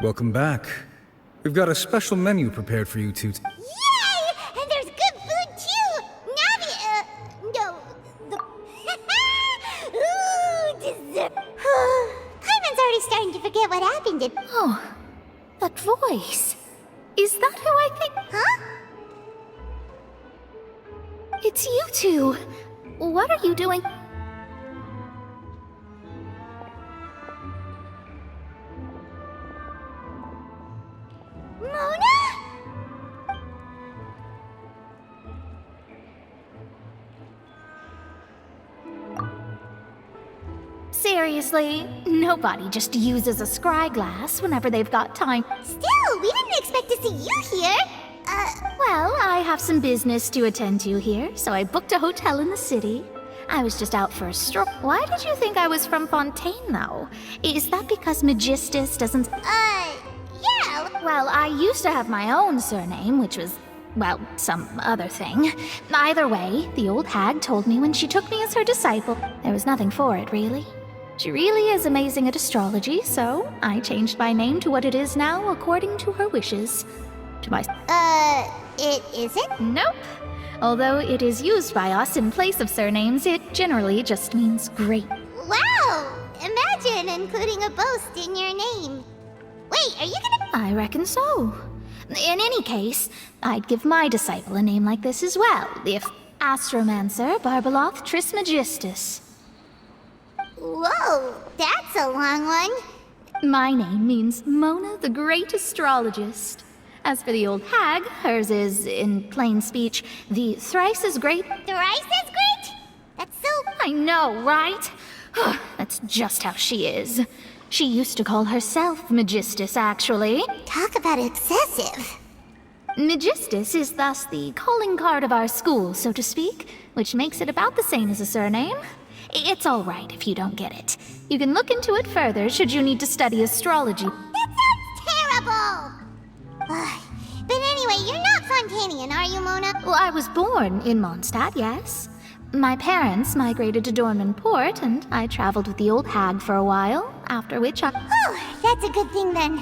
Welcome back. We've got a special menu prepared for you two. Yay! And there's good food too! Navi, no. Ooh, dessert. Clayman's already starting to forget what happened. Oh, that voice. Is that who I think? Huh? It's you two. What are you doing? Mona? Seriously, nobody just uses a scry glass whenever they've got time. Still, we didn't expect to see you here. Well, I have some business to attend to here, so I booked a hotel in the city. I was just out for a stroll. Why did you think I was from Fontaine, though? Is that because Magistus doesn't... Yeah. Well, I used to have my own surname, which was, well, some other thing. Either way, the old hag told me when she took me as her disciple, there was nothing for it, really. She really is amazing at astrology, so I changed my name to what it is now according to her wishes. To my... It isn't? Nope. Although it is used by us in place of surnames, it generally just means great. Wow! Imagine including a boast in your name. Wait, are you gonna... I reckon so. In any case, I'd give my disciple a name like this as well, if Astromancer Barbeloth Trismegistus. Whoa, that's a long one. My name means Mona the Great Astrologist. As for the old hag, hers is, in plain speech, the thrice as great... Thrice as great? That's so... I know, right? That's just how she is. She used to call herself Magistus, actually. Talk about excessive. Magistus is thus the calling card of our school, so to speak, which makes it about the same as a surname. It's all right if you don't get it. You can look into it further should you need to study astrology. That sounds terrible! But anyway, you're not Fontanian, are you, Mona? Well, I was born in Mondstadt, yes. My parents migrated to Dorman Port, and I traveled with the old hag for a while, after which I... Oh, that's a good thing then.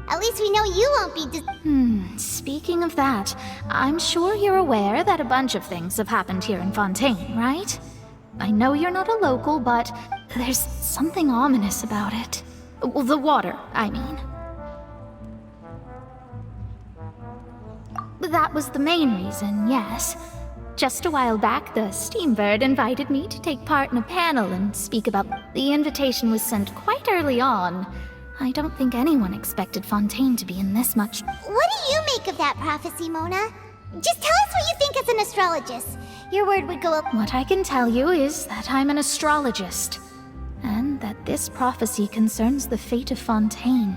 At least we know you won't be Speaking of that, I'm sure you're aware that a bunch of things have happened here in Fontaine, right? I know you're not a local, but there's something ominous about it. Well, the water, I mean. That was the main reason, yes. Just a while back, the Steambird invited me to take part in a panel and speak about... The invitation was sent quite early on. I don't think anyone expected Fontaine to be in this much... What do you make of that prophecy, Mona? Just tell us what you think as an astrologist. Your word would go up... What I can tell you is that I'm an astrologist, and that this prophecy concerns the fate of Fontaine.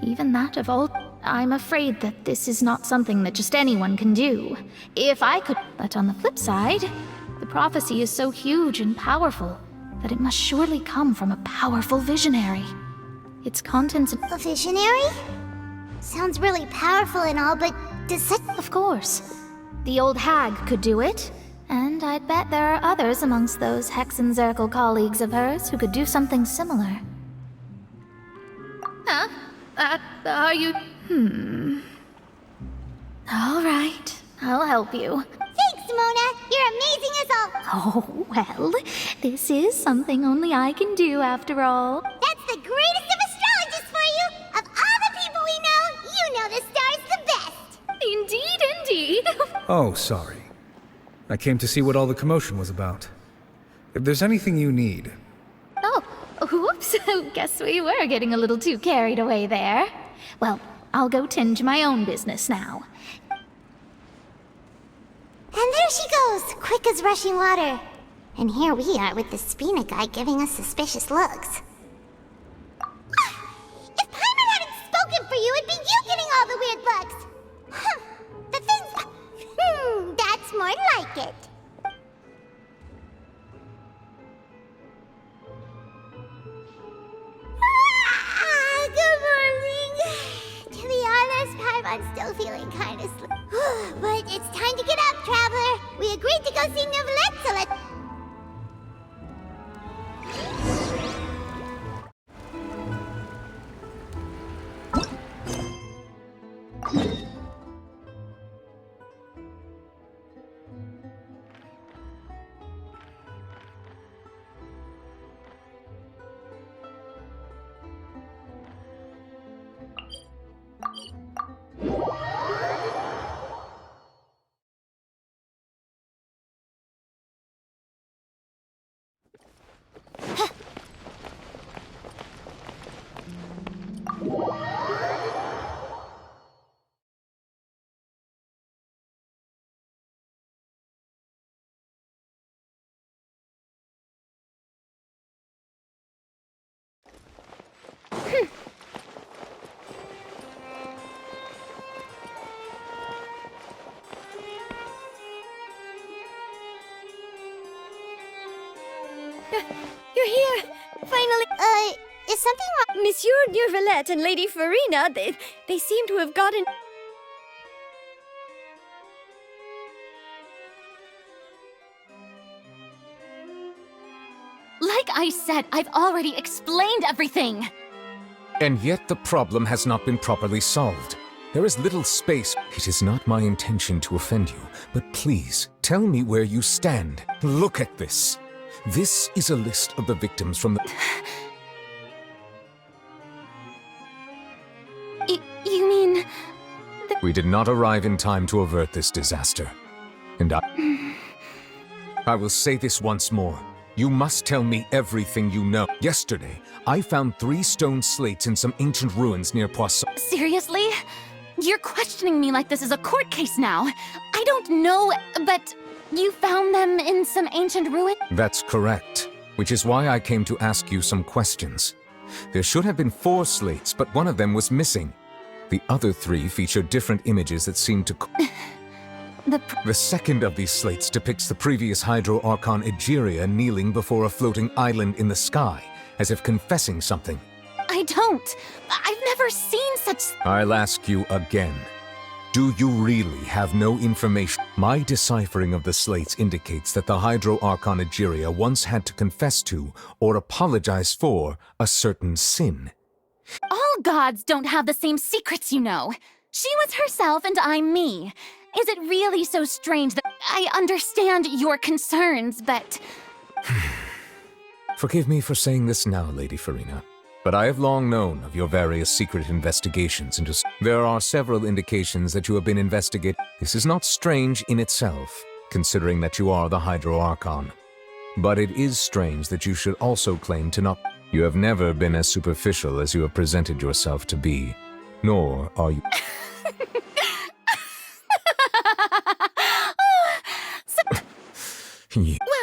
Even that of all... I'm afraid that this is not something that just anyone can do. If I could... But on the flip side, the prophecy is so huge and powerful that it must surely come from a powerful visionary. Its contents... A visionary? Sounds really powerful and all, but does such... Of course. The old hag could do it, and I'd bet there are others amongst those Hexenzirkel colleagues of hers who could do something similar. Huh? Are you... All right, I'll help you. Thanks, Mona. You're amazing as all... Oh, well, this is something only I can do after all. That's the greatest of astrologists for you! Of all the people we know, you know the star's the best! Indeed, indeed. Oh, sorry. I came to see what all the commotion was about. If there's anything you need... Oh, whoops. Guess we were getting a little too carried away there. Well, I'll go tend to my own business now. And there she goes, quick as rushing water. And here we are with the Spina guy giving us suspicious looks. If Paimon hadn't spoken for you, it'd be you getting all the weird looks. The things... that's more like it. Good morning. To be honest, Paimon's still feeling kind of but it's time to get up, traveler. We agreed to go see Neuvillette, so let's... You're here! Finally! Is something wrong? Monsieur Neurvalette and Lady Farina, they seem to have gotten... Like I said, I've already explained everything! And yet the problem has not been properly solved. There is little space. It is not my intention to offend you, but please, tell me where you stand. Look at this. This is a list of the victims from the... You mean... We did not arrive in time to avert this disaster. And I will say this once more. You must tell me everything you know. Yesterday, I found 3 stone slates in some ancient ruins near Poisson. Seriously? You're questioning me like this is a court case now. I don't know, but you found them in some ancient ruin? That's correct, which is why I came to ask you some questions. There should have been 4 slates, but one of them was missing. The other 3 feature different images that seem to... The second of these slates depicts the previous Hydro Archon Egeria kneeling before a floating island in the sky, as if confessing something. I don't. I've never seen such... I'll ask you again. Do you really have no information? My deciphering of the slates indicates that the Hydro Archon Egeria once had to confess to, or apologize for, a certain sin. All gods don't have the same secrets, you know. She was herself and I'm me. Is it really so strange that I understand your concerns, but... Forgive me for saying this now, Lady Farina, but I have long known of your various secret investigations into... There are several indications that you have been investigating. This is not strange in itself, considering that you are the Hydro Archon. But it is strange that you should also claim to not... You have never been as superficial as you have presented yourself to be, nor are you...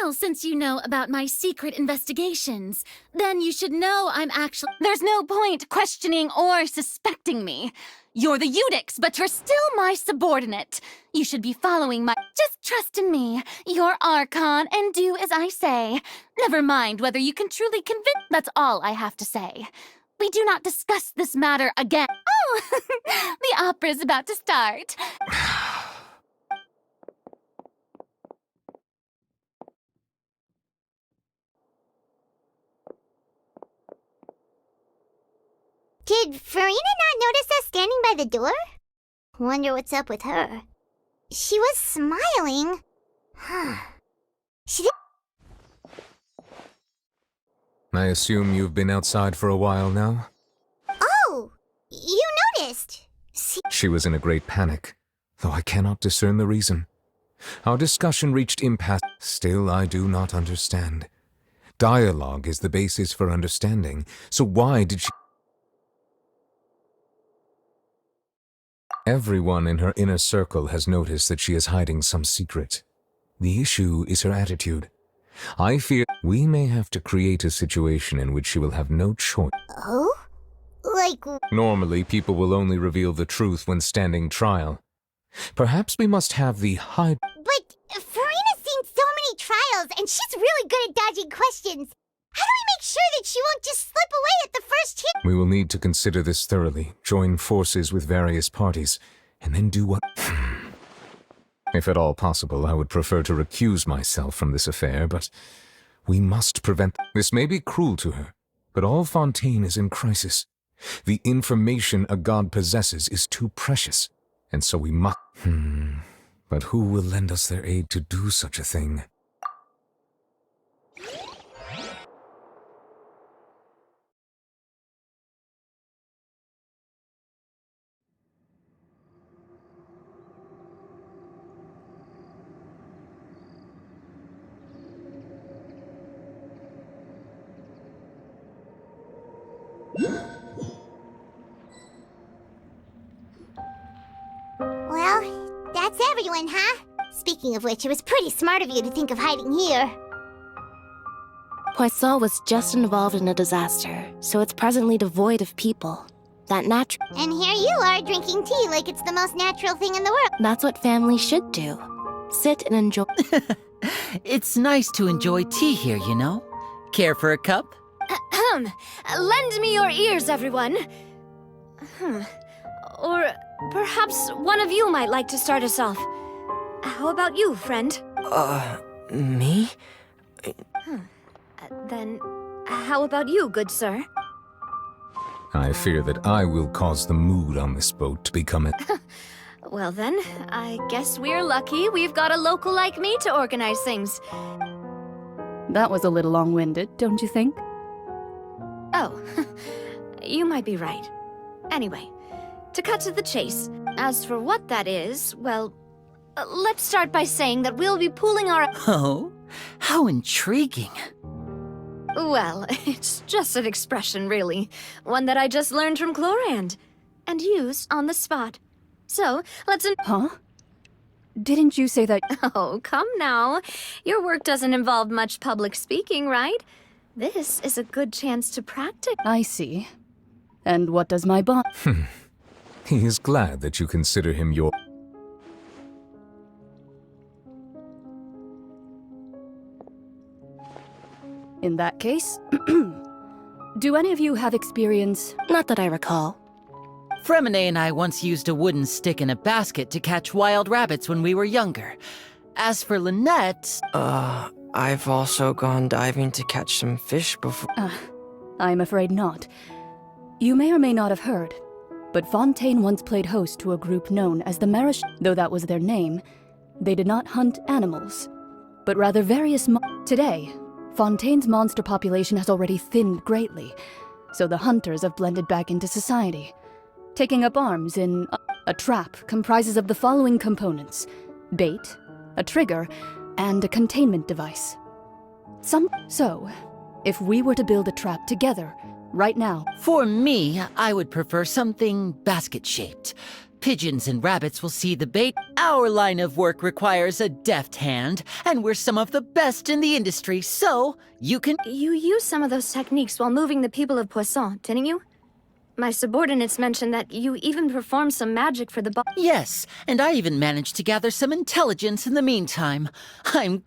Well, since you know about my secret investigations, then you should know I'm actually... There's no point questioning or suspecting me. You're the Eudix, but you're still my subordinate. You should be following my... Just trust in me. You're Archon, and do as I say. Never mind whether you can truly convince... That's all I have to say. We do not discuss this matter again. Oh, the opera's about to start. Did Farina not notice us standing by the door? Wonder what's up with her. She was smiling. She did... I assume you've been outside for a while now? Oh! You noticed! She was in a great panic, though I cannot discern the reason. Our discussion reached impasse. Still, I do not understand. Dialogue is the basis for understanding, so why did she... Everyone in her inner circle has noticed that she is hiding some secret. The issue is her attitude. I fear we may have to create a situation in which she will have no choice. Oh? Like... Normally, people will only reveal the truth when standing trial. Perhaps we must have the hide... But Farina's seen so many trials, and she's really good at dodging questions. How do we make sure that she won't just slip away at the first hint? We will need to consider this thoroughly, join forces with various parties, and then do what... If at all possible, I would prefer to recuse myself from this affair, but we must prevent... This may be cruel to her, but all Fontaine is in crisis. The information a god possesses is too precious, and so we must... But who will lend us their aid to do such a thing? Well, that's everyone, huh? Speaking of which, it was pretty smart of you to think of hiding here. Poisson was just involved in a disaster, so it's presently devoid of people. That natural... And here you are drinking tea like it's the most natural thing in the world. That's what family should do. Sit and enjoy... It's nice to enjoy tea here, you know? Care for a cup? Lend me your ears, everyone. Or perhaps one of you might like to start us off. How about you, friend? Me? Then, how about you, good sir? I fear that I will cause the mood on this boat to become a... Well then, I guess we're lucky we've got a local like me to organize things. That was a little long-winded, don't you think? Oh, you might be right. Anyway, to cut to the chase, as for what that is, well, let's start by saying that we'll be pooling our... Oh, how intriguing. Well, it's just an expression, really. One that I just learned from Chlorand, and use on the spot. So, let's... Huh? Didn't you say that... Oh, come now. Your work doesn't involve much public speaking, right? This is a good chance to practice. I see. And what does my boss... He is glad that you consider him your... In that case, do any of you have experience? Not that I recall. Fremine and I once used a wooden stick in a basket to catch wild rabbits when we were younger. As for Lynette... I've also gone diving to catch some fish before. I'm afraid not. You may or may not have heard, but Fontaine once played host to a group known as the Marish. Though that was their name, they did not hunt animals, but rather various Today, Fontaine's monster population has already thinned greatly, so the hunters have blended back into society, taking up arms in... A trap comprises of the following components: bait, a trigger, and a containment device. So, if we were to build a trap together, right now... For me, I would prefer something basket-shaped. Pigeons and rabbits will see the bait. Our line of work requires a deft hand, and we're some of the best in the industry, so you can... You used some of those techniques while moving the people of Poisson, didn't you? My subordinates mentioned that you even performed some magic for the Yes, and I even managed to gather some intelligence in the meantime. I'm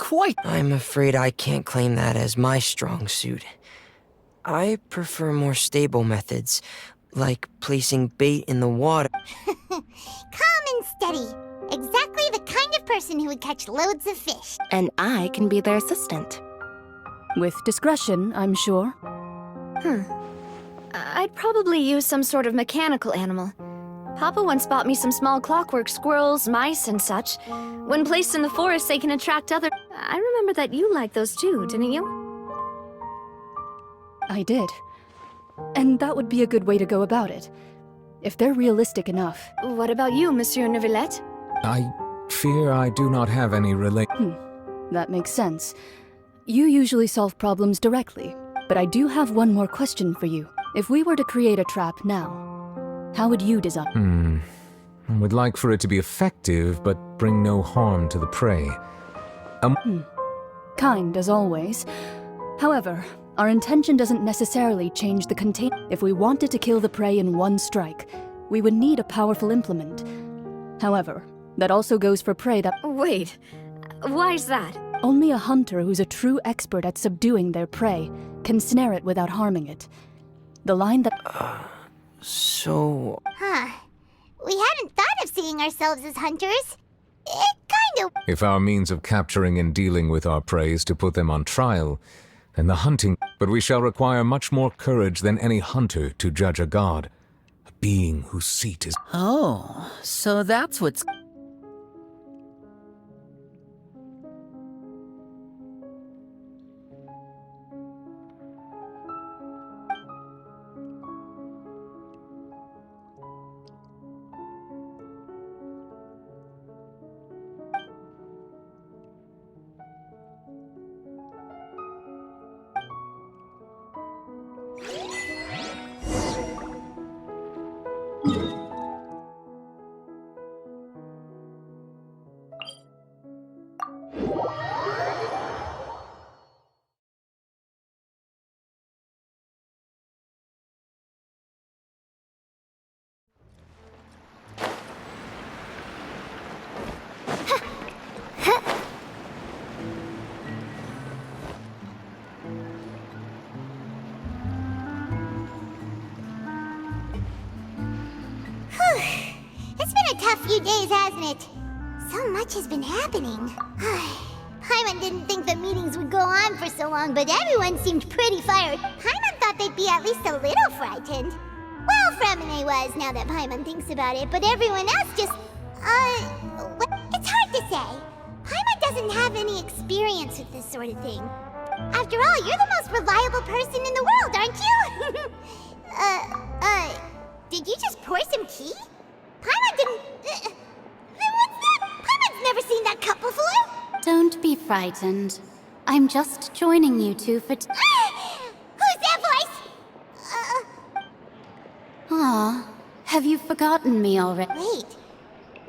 afraid I can't claim that as my strong suit. I prefer more stable methods, like placing bait in the water. Calm and steady. Exactly the kind of person who would catch loads of fish. And I can be their assistant. With discretion, I'm sure. I'd probably use some sort of mechanical animal. Papa once bought me some small clockwork squirrels, mice, and such. When placed in the forest, they can attract other... I remember that you liked those too, didn't you? I did. And that would be a good way to go about it, if they're realistic enough. What about you, Monsieur Neuvillette? I fear I do not have any That makes sense. You usually solve problems directly, but I do have one more question for you. If we were to create a trap now, how would you design? I would like for it to be effective, but bring no harm to the prey. Kind, as always. However, our intention doesn't necessarily change the contain. If we wanted to kill the prey in one strike, we would need a powerful implement. However, that also goes for prey that... Wait, why's that? Only a hunter who's a true expert at subduing their prey can snare it without harming it. The line that... So... We hadn't thought of seeing ourselves as hunters. It kind of... If our means of capturing and dealing with our prey is to put them on trial, then the hunting... But we shall require much more courage than any hunter to judge a god. A being whose seat is... Oh, so that's what's... tough few days, hasn't it? So much has been happening. Paimon didn't think the meetings would go on for so long, but everyone seemed pretty fired. Paimon thought they'd be at least a little frightened. Well, Fremine was, now that Paimon thinks about it, but everyone else just... it's hard to say. Paimon doesn't have any experience with this sort of thing. After all, you're the most reliable person in the world, aren't you? Did you just pour some tea? Paimon didn't... what's that? Paimon's never seen that cup before! Don't be frightened. I'm just joining you two for Who's that voice? Aw, have you forgotten me already? Wait,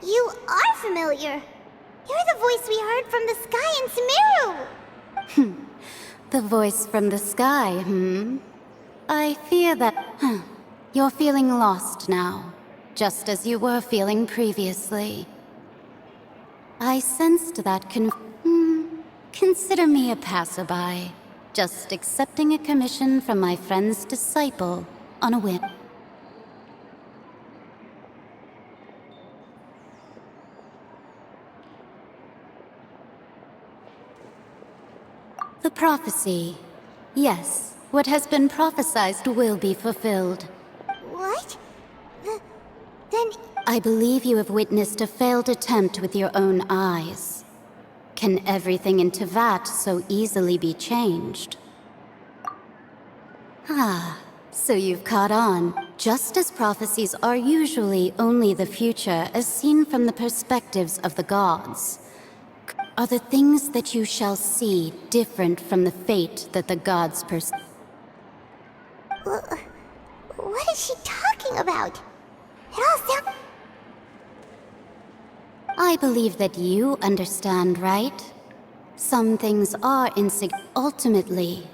you are familiar. You're the voice we heard from the sky in Sumeru. The voice from the sky, I fear that... You're feeling lost now, just as you were feeling previously. I sensed that Consider me a passerby, just accepting a commission from my friend's disciple on a whim. The prophecy. Yes, what has been prophesied will be fulfilled. What? Then... I believe you have witnessed a failed attempt with your own eyes. Can everything in Tevat so easily be changed? So you've caught on. Just as prophecies are usually only the future as seen from the perspectives of the gods, are the things that you shall see different from the fate that the gods What is she talking about? It all sounds... I believe that you understand, right? Some things are Ultimately,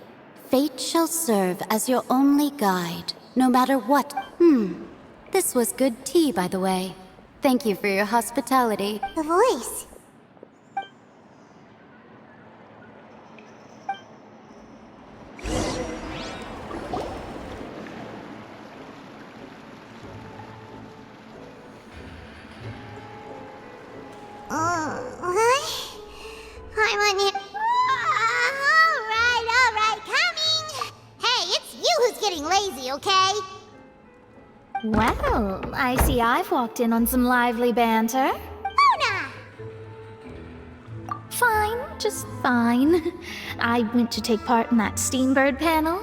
fate shall serve as your only guide, no matter what. This was good tea, by the way. Thank you for your hospitality. The voice. Paimon here. Alright, coming! Hey, it's you who's getting lazy, okay? Well, I see I've walked in on some lively banter. Luna! Fine, just fine. I went to take part in that Steambird panel.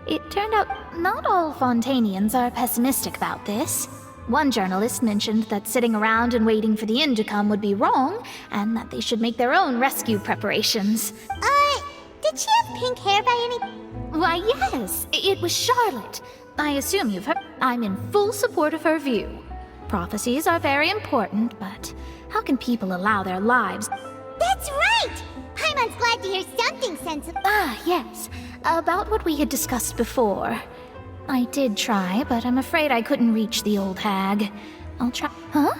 It turned out not all Fontanians are pessimistic about this. One journalist mentioned that sitting around and waiting for the end to come would be wrong, and that they should make their own rescue preparations. Did she have pink hair by any... Why, yes, it was Charlotte. I assume you've heard. I'm in full support of her view. Prophecies are very important, but how can people allow their lives... That's right! Paimon's glad to hear something sensible. Yes. About what we had discussed before. I did try, but I'm afraid I couldn't reach the old hag. I'll try... Huh?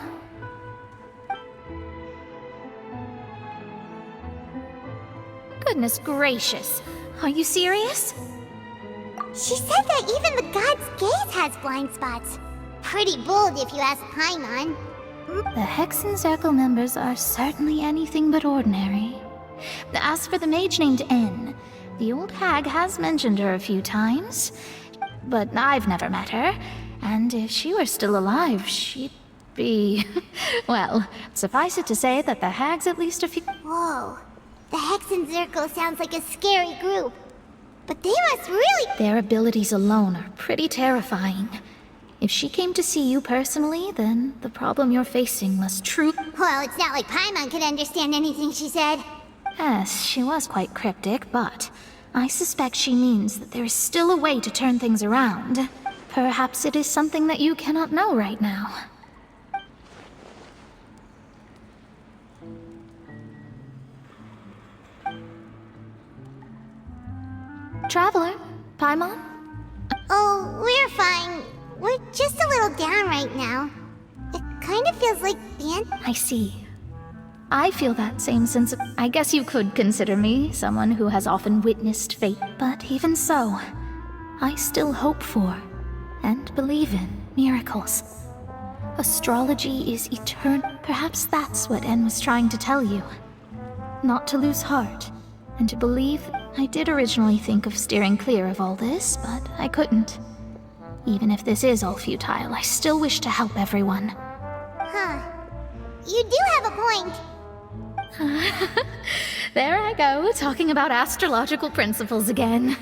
Goodness gracious. Are you serious? She said that even the god's gaze has blind spots. Pretty bold if you ask Paimon. The Hexen Circle members are certainly anything but ordinary. As for the mage named N, the old hag has mentioned her a few times, but I've never met her, and if she were still alive, she'd be... well, suffice it to say that the hag's at least a few... Whoa. The Hexen Circle sounds like a scary group. But they must really... Their abilities alone are pretty terrifying. If she came to see you personally, then the problem you're facing must Well, it's not like Paimon could understand anything she said. Yes, she was quite cryptic, but I suspect she means that there is still a way to turn things around. Perhaps it is something that you cannot know right now. Traveler, Paimon? Oh, we're fine. We're just a little down right now. It kind of feels like the end. I see. I feel that same sense of... I guess you could consider me someone who has often witnessed fate. But even so, I still hope for and believe in miracles. Astrology is eternal. Perhaps that's what En was trying to tell you. Not to lose heart, and to believe. I did originally think of steering clear of all this, but I couldn't. Even if this is all futile, I still wish to help everyone. Huh. You do have a point. There I go, talking about astrological principles again.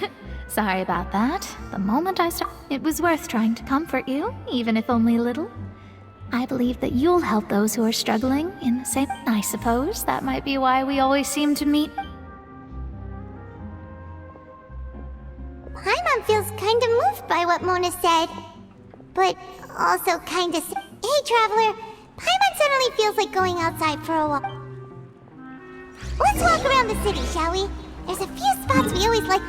Sorry about that. The moment I started, it was worth trying to comfort you, even if only a little. I believe that you'll help those who are struggling in the same. I suppose that might be why we always seem to meet. Paimon feels kind of moved by what Mona said, but also kind of. Hey, traveler, Paimon suddenly feels like going outside for a walk. Let's walk around the city, shall we? There's a few spots we always like.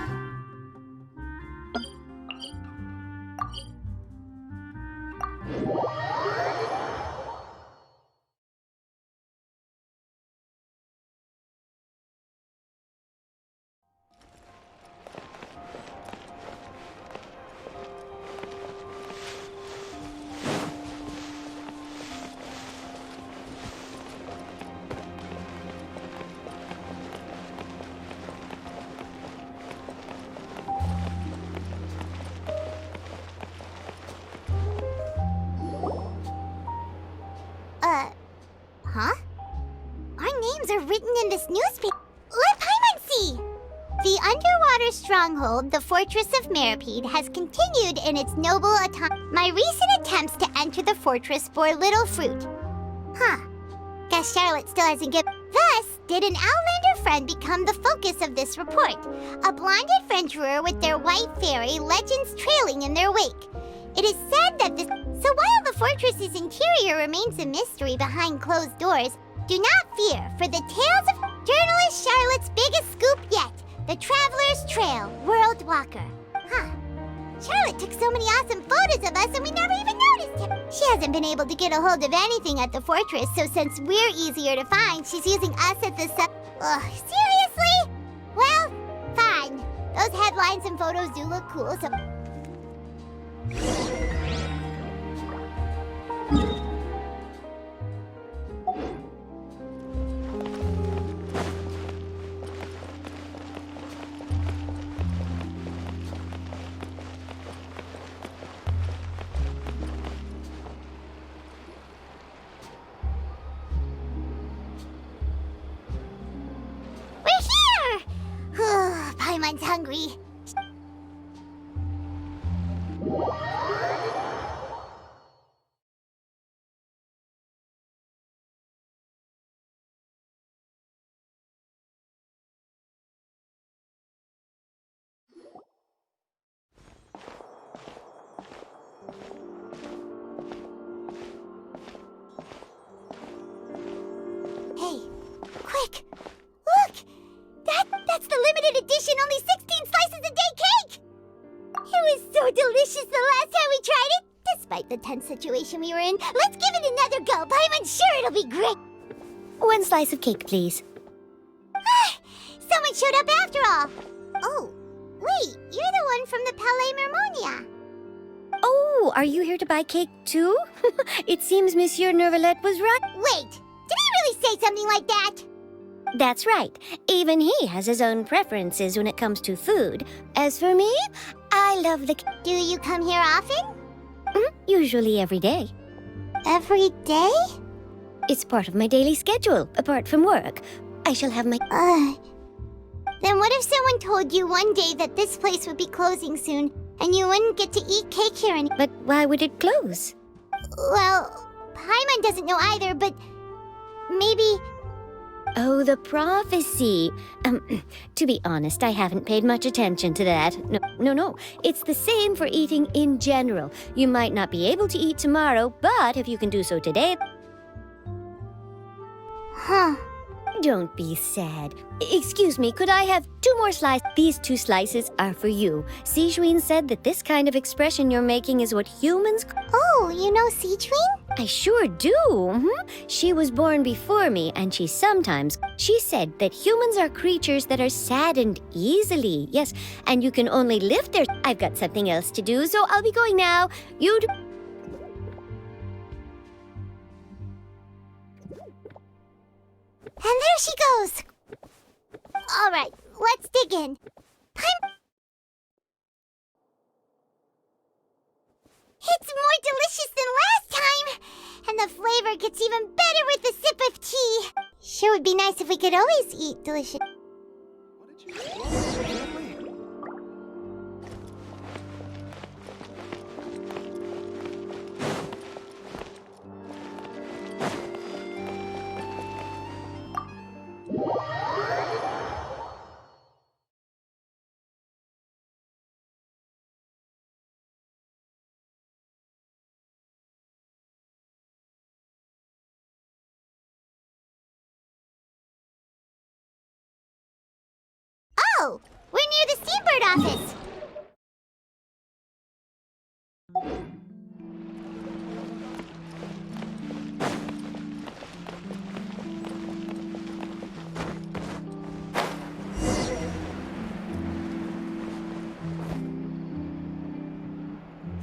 Huh? Our names are written in this newspaper. Let Paimon see! The underwater stronghold, the Fortress of Meripede, has continued in its noble autonomy. My recent attempts to enter the fortress bore little fruit. Huh. Guess Charlotte still hasn't given. Thus, did an Outlander friend become the focus of this report. A blonde adventurer with their white fairy legends trailing in their wake. It is said that this. So while the fortress's interior remains a mystery behind closed doors, do not fear, for the tales of journalist Charlotte's biggest scoop yet, the Traveler's Trail, World Walker. Huh. Charlotte took so many awesome photos of us and we never even noticed him. She hasn't been able to get a hold of anything at the fortress, so since we're easier to find, she's using us as the Ugh, seriously? Well, fine. Those headlines and photos do look cool, so... Paimon's hungry. Hey, quick! Look! That's the limited edition, only 16 slices a day cake! It was so delicious the last time we tried it! Despite the tense situation we were in, let's give it another go. Paimon's sure it'll be great! 1 slice of cake, please. Someone showed up after all! Oh, wait, you're the one from the Palais Mermonia. Oh, are you here to buy cake too? It seems Monsieur Nervalet was right. Wait, did he really say something like that? That's right. Even he has his own preferences when it comes to food. As for me, I love the... Do you come here often? Usually every day. Every day? It's part of my daily schedule, apart from work. I shall have my... Then what if someone told you one day that this place would be closing soon, and you wouldn't get to eat cake here anymore? But why would it close? Well, Paimon doesn't know either, but... maybe... Oh, the prophecy. To be honest, I haven't paid much attention to that. No. It's the same for eating in general. You might not be able to eat tomorrow, but if you can do so today... Huh. Don't be sad. Excuse me, could I have 2 more slices? These 2 slices are for you. Sijuin said that this kind of expression you're making is what humans... Oh, you know Sijuin? I sure do. She was born before me, and she sometimes... She said that humans are creatures that are saddened easily. Yes, and you can only lift their... I've got something else to do, so I'll be going now. And there she goes! Alright, let's dig in. It's more delicious than last time! And the flavor gets even better with a sip of tea. Sure would be nice if we could always eat delicious. Oh, we're near the Seabird office.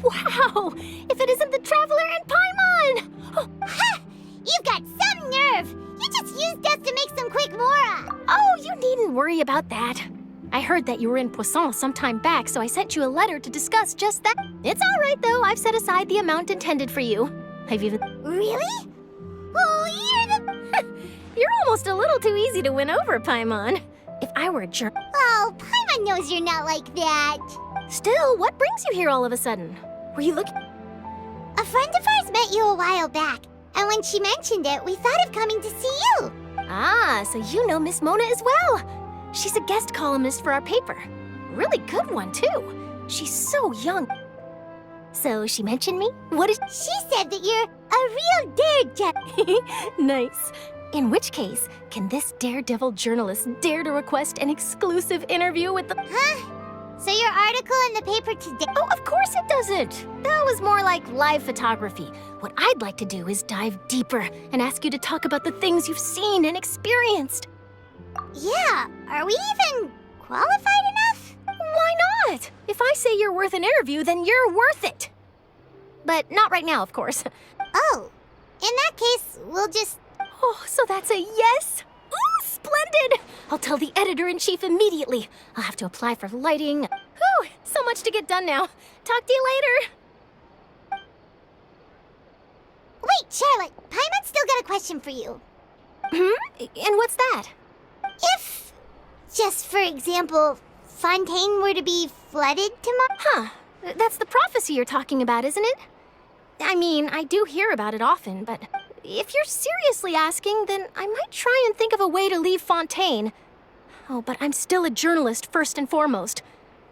Wow! If it isn't the Traveler and Paimon! Oh. Ha! You've got some nerve! You just used us to make some quick mora! Oh, you needn't worry about that. I heard that you were in Poisson some time back, so I sent you a letter to discuss just that. It's all right, though. I've set aside the amount intended for you. I've even... Really? Oh, you're the... You're almost a little too easy to win over, Paimon. If I were a jerk... Oh, Paimon knows you're not like that. Still, what brings you here all of a sudden? Were you looking... A friend of ours met you a while back, and when she mentioned it, we thought of coming to see you. Ah, so you know Miss Mona as well. She's a guest columnist for our paper. Really good one, too. She's so young. So she mentioned me? What is... She said that you're a real daredevil. Nice. In which case, can this daredevil journalist dare to request an exclusive interview with the... Huh? So your article in the paper today... Oh, of course it doesn't. That was more like live photography. What I'd like to do is dive deeper and ask you to talk about the things you've seen and experienced. Yeah, are we even qualified enough? Why not? If I say you're worth an interview, then you're worth it. But not right now, of course. Oh, in that case, we'll just... Oh, so that's a yes? Ooh, splendid! I'll tell the editor-in-chief immediately. I'll have to apply for lighting. Whew, so much to get done now. Talk to you later. Wait, Charlotte, Paimon's still got a question for you. And what's that? If, just for example, Fontaine were to be flooded tomorrow... Huh, that's the prophecy you're talking about, isn't it? I mean, I do hear about it often, but if you're seriously asking, then I might try and think of a way to leave Fontaine. Oh, but I'm still a journalist first and foremost.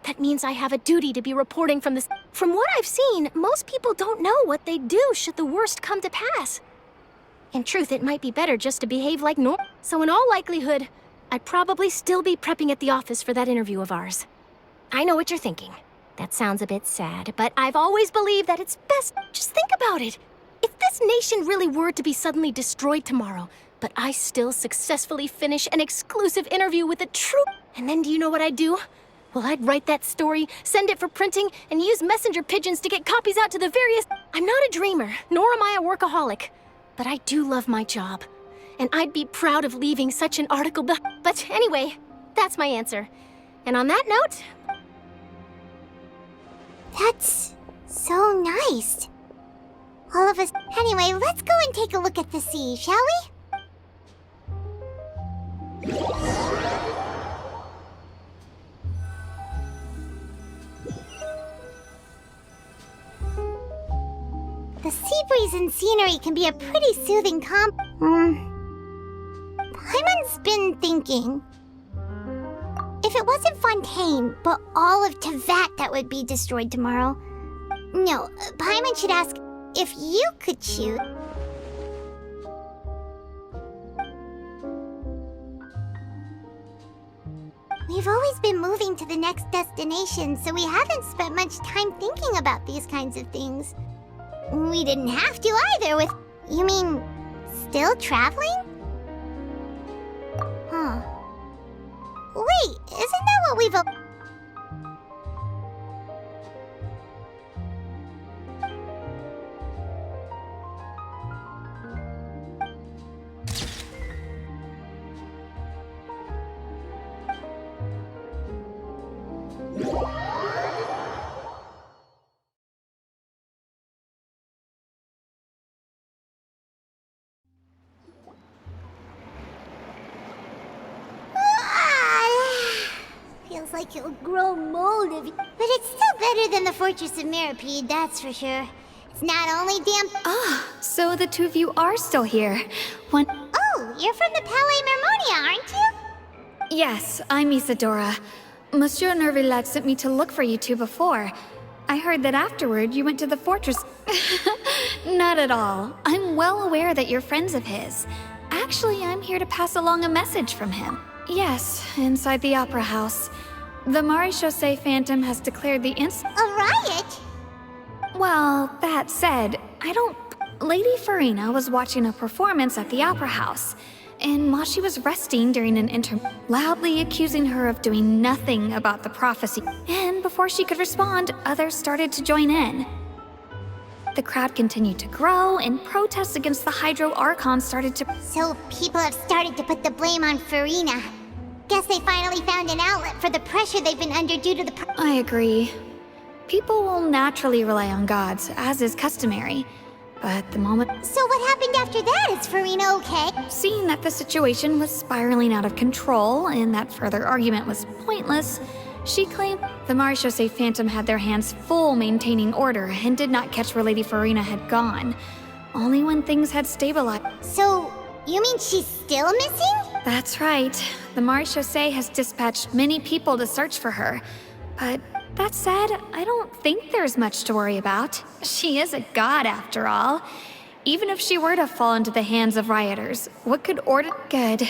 That means I have a duty to be reporting from this. From what I've seen, most people don't know what they'd do should the worst come to pass. In truth, it might be better just to behave like normal. So in all likelihood, I'd probably still be prepping at the office for that interview of ours. I know what you're thinking. That sounds a bit sad, but I've always believed that it's best. Just think about it. If this nation really were to be suddenly destroyed tomorrow, but I still successfully finish an exclusive interview with a true... And then do you know what I'd do? Well, I'd write that story, send it for printing, and use messenger pigeons to get copies out to the various... I'm not a dreamer, nor am I a workaholic, but I do love my job. And I'd be proud of leaving such an article But anyway, that's my answer. And on that note... That's so nice. All of us... Anyway, let's go and take a look at the sea, shall we? The sea breeze and scenery can be a pretty soothing Paimon's been thinking... If it wasn't Fontaine, but all of Tevat that would be destroyed tomorrow... No, Paimon should ask if you could choose... We've always been moving to the next destination, so we haven't spent much time thinking about these kinds of things. We didn't have to either with... You mean, still traveling? Huh. Wait, isn't that what we've... like it'll grow mold if you... But it's still better than the Fortress of Mirapede, that's for sure. It's not only damp... So the two of you are still here. When... Oh, you're from the Palais Mermonia, aren't you? Yes, I'm Isadora. Monsieur Nervillet sent me to look for you two before. I heard that afterward you went to the fortress. Not at all. I'm well aware that you're friends of his. Actually, I'm here to pass along a message from him. Yes, inside the Opera House. The Maréchaussée Phantom has declared the A riot? Well, that said, Lady Farina was watching a performance at the Opera House, and while she was resting during an loudly accusing her of doing nothing about the prophecy. And before she could respond, others started to join in. The crowd continued to grow, and protests against the Hydro Archon started to... So people have started to put the blame on Farina. Guess they finally found an outlet for the pressure they've been under due to the... I agree. People will naturally rely on gods, as is customary. But the moment... So what happened after that? Is Farina okay? Seeing that the situation was spiraling out of control, and that further argument was pointless, she claimed the Maréchaussée Phantom had their hands full maintaining order and did not catch where Lady Farina had gone. Only when things had stabilized. So, you mean she's still missing? That's right. The Maréchaussée has dispatched many people to search for her. But that said, I don't think there's much to worry about. She is a god after all. Even if she were to fall into the hands of rioters, what could order... Good.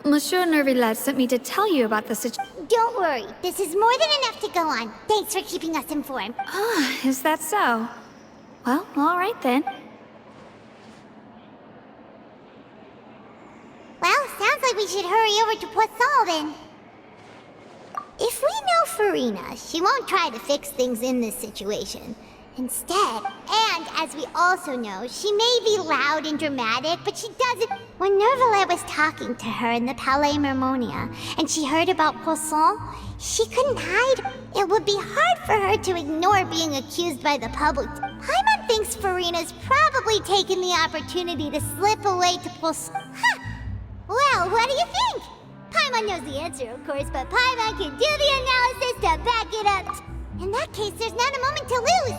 Monsieur Nervillet sent me to tell you about the situation. Don't worry, this is more than enough to go on. Thanks for keeping us informed. Is that so? Well, all right then. Well, sounds like we should hurry over to Poisson then. If we know Farina, she won't try to fix things in this situation. Instead, and as we also know, she may be loud and dramatic, but she doesn't... When Nervillet was talking to her in the Palais Mermonia, and she heard about Poisson, she couldn't hide. It would be hard for her to ignore being accused by the public. Paimon thinks Farina's probably taken the opportunity to slip away to Poisson. Huh! Well, what do you think? Paimon knows the answer, of course, but Paimon can do the analysis to back it up. In that case, there's not a moment to lose.